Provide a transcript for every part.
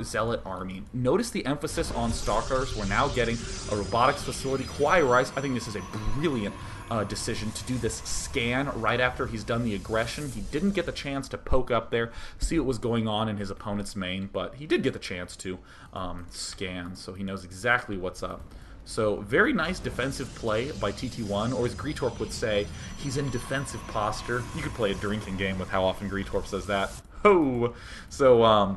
Zealot army. Notice the emphasis on stalkers. We're now getting a robotics facility. KawaiiRice, I think this is a brilliant decision to do this scan right after he's done the aggression. He didn't get the chance to poke up there, see what was going on in his opponent's main, but he did get the chance to scan, so he knows exactly what's up. So very nice defensive play by TTOne, or as Greetorp would say, he's in defensive posture. You could play a drinking game with how often Greetorp says that. Ho! So,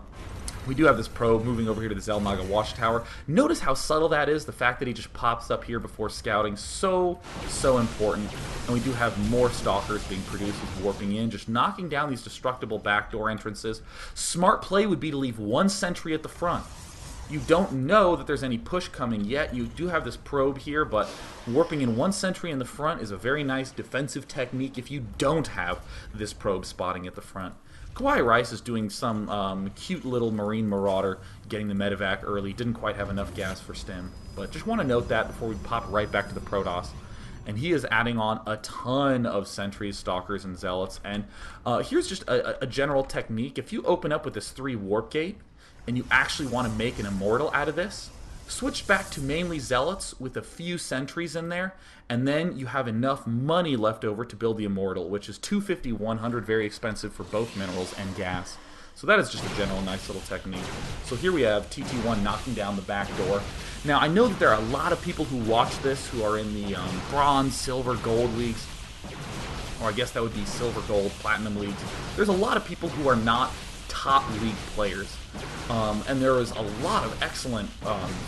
we do have this probe moving over here to the Xel'Naga Watchtower. Notice how subtle that is, the fact that he just pops up here before scouting. So important. And we do have more stalkers being produced with warping in, just knocking down these destructible backdoor entrances. Smart play would be to leave one sentry at the front. You don't know that there's any push coming yet. You do have this probe here, but warping in one sentry in the front is a very nice defensive technique if you don't have this probe spotting at the front. KawaiiRice is doing some cute little Marine Marauder, getting the medevac early. Didn't quite have enough gas for stim. But just want to note that before we pop right back to the Protoss. And he is adding on a ton of sentries, stalkers, and zealots. And here's just a general technique. If you open up with this 3 warp gate, and you actually want to make an immortal out of this, switch back to mainly zealots with a few sentries in there, and then you have enough money left over to build the immortal, which is 250, 100, very expensive for both minerals and gas. So that is just a general nice little technique. So here we have TTOne knocking down the back door. Now I know that there are a lot of people who watch this who are in the bronze, silver, gold leagues, or I guess that would be silver, gold, platinum leagues. There's a lot of people who are not top league players. And there was a lot of excellent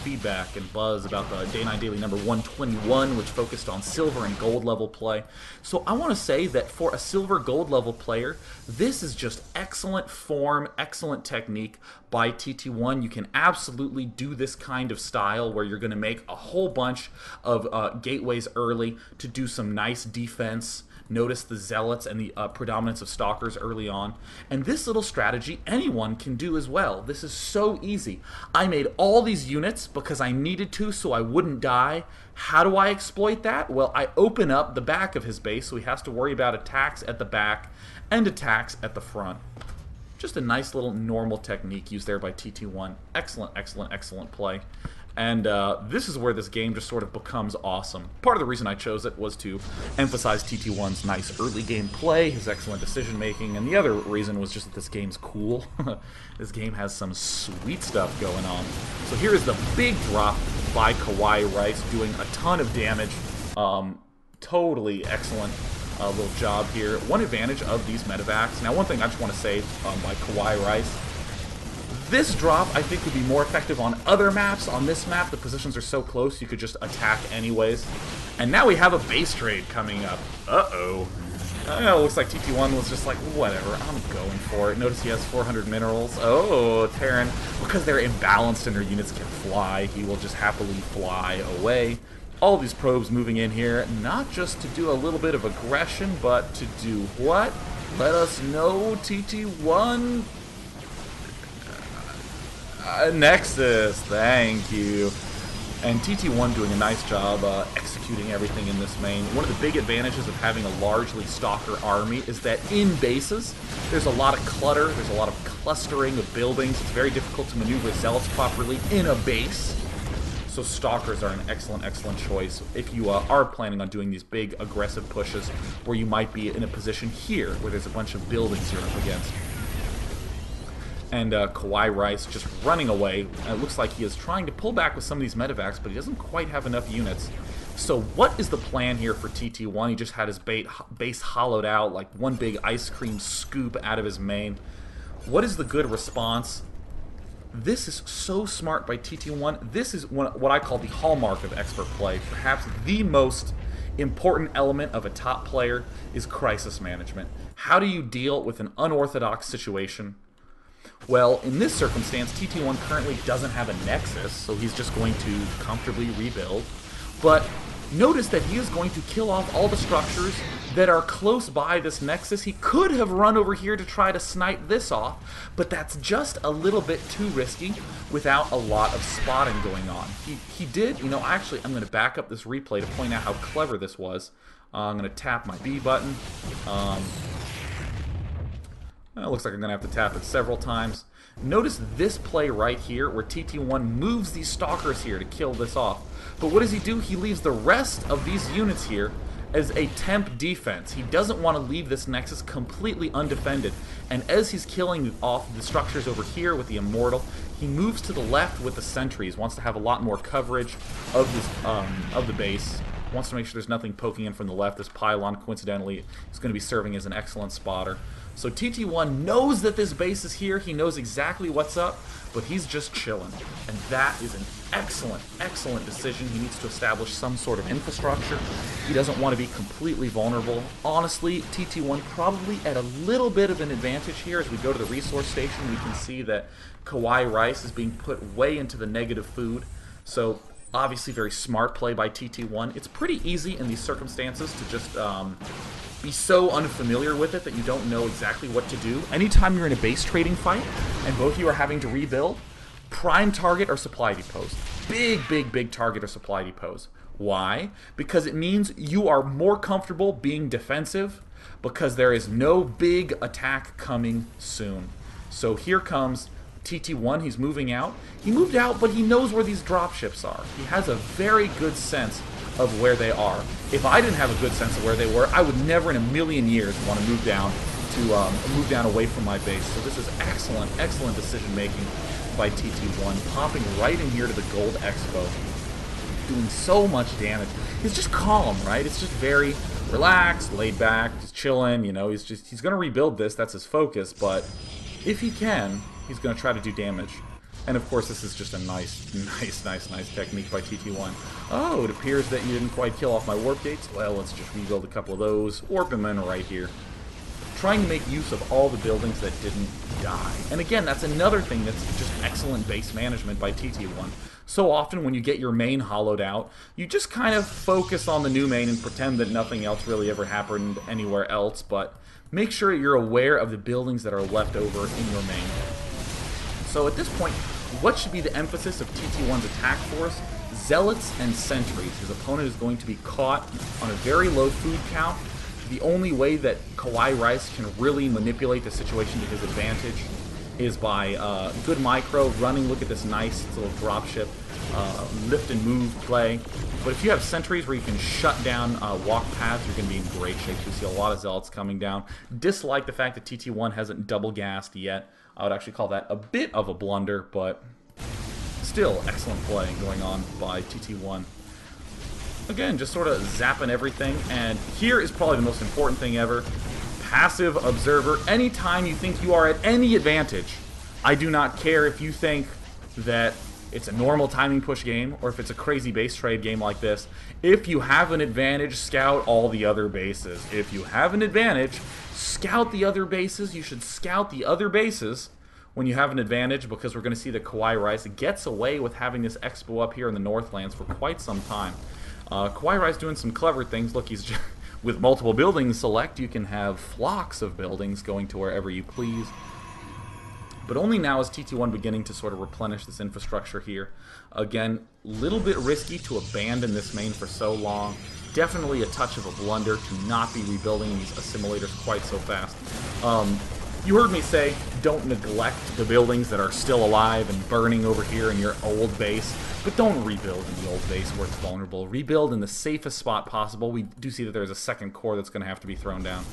feedback and buzz about the Day 9 Daily number 121, which focused on silver and gold level play. So I want to say that for a silver gold level player, this is just excellent form, excellent technique by TTOne. You can absolutely do this kind of style where you're going to make a whole bunch of gateways early to do some nice defense. Notice the zealots and the predominance of stalkers early on. And this little strategy anyone can do as well. This is so easy. I made all these units because I needed to so I wouldn't die. How do I exploit that? Well, I open up the back of his base so he has to worry about attacks at the back and attacks at the front. Just a nice little normal technique used there by TTOne. Excellent, excellent, excellent play. And this is where this game just sort of becomes awesome. Part of the reason I chose it was to emphasize TTOne's nice early game play, his excellent decision making, and the other reason was just that this game's cool. This game has some sweet stuff going on. So here is the big drop by KawaiiRice, doing a ton of damage. Totally excellent little job here. One advantage of these medevacs. Now, one thing I just want to say by KawaiiRice. This drop, I think, would be more effective on other maps. On this map, the positions are so close, you could just attack anyways. And now we have a base trade coming up. Uh-oh. It looks like TTOne was just like, whatever, I'm going for it. Notice he has 400 minerals. Oh, Terran, because they're imbalanced and their units can fly, he will just happily fly away. All these probes moving in here, not just to do a little bit of aggression, but to do what? Let us know, TTOne. Nexus, thank you. And TTOne doing a nice job executing everything in this main. One of the big advantages of having a largely stalker army is that in bases, there's a lot of clutter, there's a lot of clustering of buildings. It's very difficult to maneuver zealots properly in a base. So stalkers are an excellent, excellent choice if you are planning on doing these big aggressive pushes where you might be in a position here where there's a bunch of buildings you're up against. And KawaiiRice just running away. It looks like he is trying to pull back with some of these medevacs, but he doesn't quite have enough units. So what is the plan here for TTOne? He just had his base hollowed out, like one big ice cream scoop out of his main. What is the good response? This is so smart by TTOne. This is what I call the hallmark of expert play. Perhaps the most important element of a top player is crisis management. How do you deal with an unorthodox situation? Well, in this circumstance, TTOne currently doesn't have a Nexus, so he's just going to comfortably rebuild. But notice that he is going to kill off all the structures that are close by this Nexus. He could have run over here to try to snipe this off, but that's just a little bit too risky without a lot of spotting going on. He did, actually, I'm going to back up this replay to point out how clever this was. I'm going to tap my B button. Looks like I'm going to have to tap it several times. Notice this play right here where TTOne moves these stalkers here to kill this off. But what does he do? He leaves the rest of these units here as a temp defense. He doesn't want to leave this Nexus completely undefended. And as he's killing off the structures over here with the Immortal, he moves to the left with the sentries, wants to have a lot more coverage of this of the base. Wants to make sure there's nothing poking in from the left. This pylon, coincidentally, is going to be serving as an excellent spotter. So TTOne knows that this base is here. He knows exactly what's up, but he's just chilling. And that is an excellent, excellent decision. He needs to establish some sort of infrastructure. He doesn't want to be completely vulnerable. Honestly, TTOne probably at a little bit of an advantage here. As we go to the resource station, we can see that KawaiiRice is being put way into the negative food. So obviously very smart play by TTOne. It's pretty easy in these circumstances to just be so unfamiliar with it that you don't know exactly what to do. Anytime you're in a base trading fight and both of you are having to rebuild, prime target or supply depots. Big, big, big target or supply depots. Why? Because it means you are more comfortable being defensive because there is no big attack coming soon. So here comes TTOne, he's moving out. He moved out, but he knows where these dropships are. He has a very good sense of where they are. If I didn't have a good sense of where they were, I would never in a million years want to move down away from my base. So this is excellent, excellent decision making by TTOne, popping right in here to the Gold Expo, doing so much damage. He's just calm, right? It's just very relaxed, laid back, just chilling. You know, he's going to rebuild this. That's his focus. But if he can, he's going to try to do damage. And of course, this is just a nice technique by TTOne. Oh, it appears that you didn't quite kill off my warp gates. Well, let's just rebuild a couple of those. Warp them in right here. Trying to make use of all the buildings that didn't die. And again, that's another thing that's just excellent base management by TTOne. So often when you get your main hollowed out, you just kind of focus on the new main and pretend that nothing else really ever happened anywhere else, but make sure you're aware of the buildings that are left over in your main. So at this point, what should be the emphasis of TTOne's attack force? Zealots and sentries. His opponent is going to be caught on a very low food count. The only way that KawaiiRice can really manipulate the situation to his advantage is by good micro, running, look at this nice little dropship, lift and move play. But if you have sentries where you can shut down walk paths, you're going to be in great shape. You see a lot of zealots coming down. Dislike the fact that TTOne hasn't double gassed yet. I would actually call that a bit of a blunder, but still excellent play going on by TTOne. Again, just sort of zapping everything, and here is probably the most important thing ever. Passive observer. Anytime you think you are at any advantage, I do not care if you think that it's a normal timing push game or if it's a crazy base trade game like this. If you have an advantage, scout all the other bases. If you have an advantage, scout the other bases. You should scout the other bases when you have an advantage, because we're going to see that KawaiiRice gets away with having this expo up here in the Northlands for quite some time. KawaiiRice doing some clever things. Look, he's just, with multiple buildings select, you can have flocks of buildings going to wherever you please. But only now is TTOne beginning to sort of replenish this infrastructure here. Again, a little bit risky to abandon this main for so long. Definitely a touch of a blunder to not be rebuilding these assimilators quite so fast. You heard me say, don't neglect the buildings that are still alive and burning over here in your old base, but don't rebuild in the old base where it's vulnerable. Rebuild in the safest spot possible. We do see that there's a second core that's going to have to be thrown down.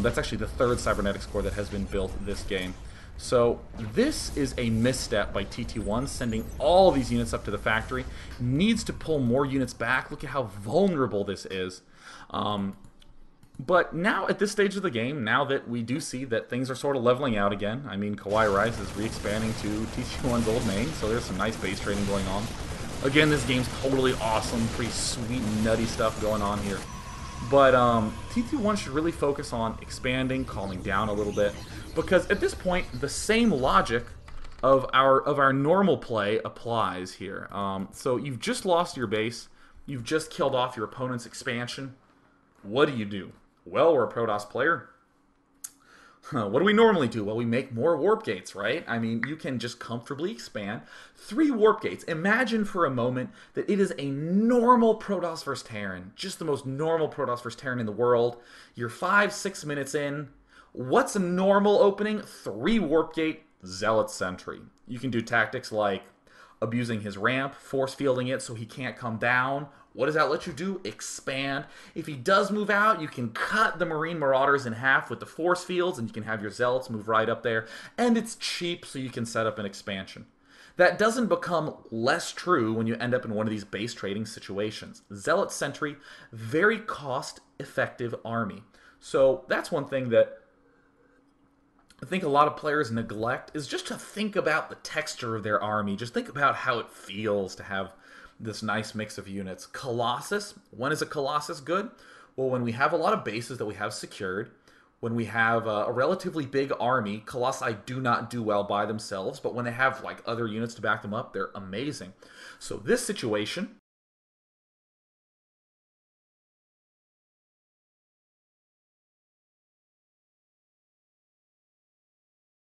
That's actually the third cybernetics core that has been built this game. So this is a misstep by TTOne, sending all these units up to the factory. Needs to pull more units back. Look at how vulnerable this is. But now, at this stage of the game, now that we do see that things are sort of leveling out again, I mean, KawaiiRice is re-expanding to TTOne's old main, so there's some nice base trading going on. Again, this game's totally awesome, pretty sweet, nutty stuff going on here. But TTOne should really focus on expanding, calming down a little bit, because at this point, the same logic of our normal play applies here. So you've just lost your base, you've just killed off your opponent's expansion. What do? Well, we're a Protoss player. What do we normally do? Well, we make more warp gates, right? I mean, you can just comfortably expand 3 warp gates. Imagine for a moment that it is a normal Protoss vs. Terran, just the most normal Protoss vs. Terran in the world. You're 5-6 minutes in. What's a normal opening? 3 Warp Gate, Zealot Sentry. You can do tactics like abusing his ramp, force fielding it so he can't come down. What does that let you do? Expand. If he does move out, you can cut the Marine Marauders in half with the force fields, and you can have your Zealots move right up there. And it's cheap, so you can set up an expansion. That doesn't become less true when you end up in one of these base trading situations. Zealot Sentry, very cost-effective army. So that's one thing that I think a lot of players neglect, is just to think about the texture of their army. Just think about how it feels to have this nice mix of units. Colossus, when is a Colossus good? Well, when we have a lot of bases that we have secured, when we have a relatively big army. Colossi do not do well by themselves, but when they have like other units to back them up, they're amazing. So this situation,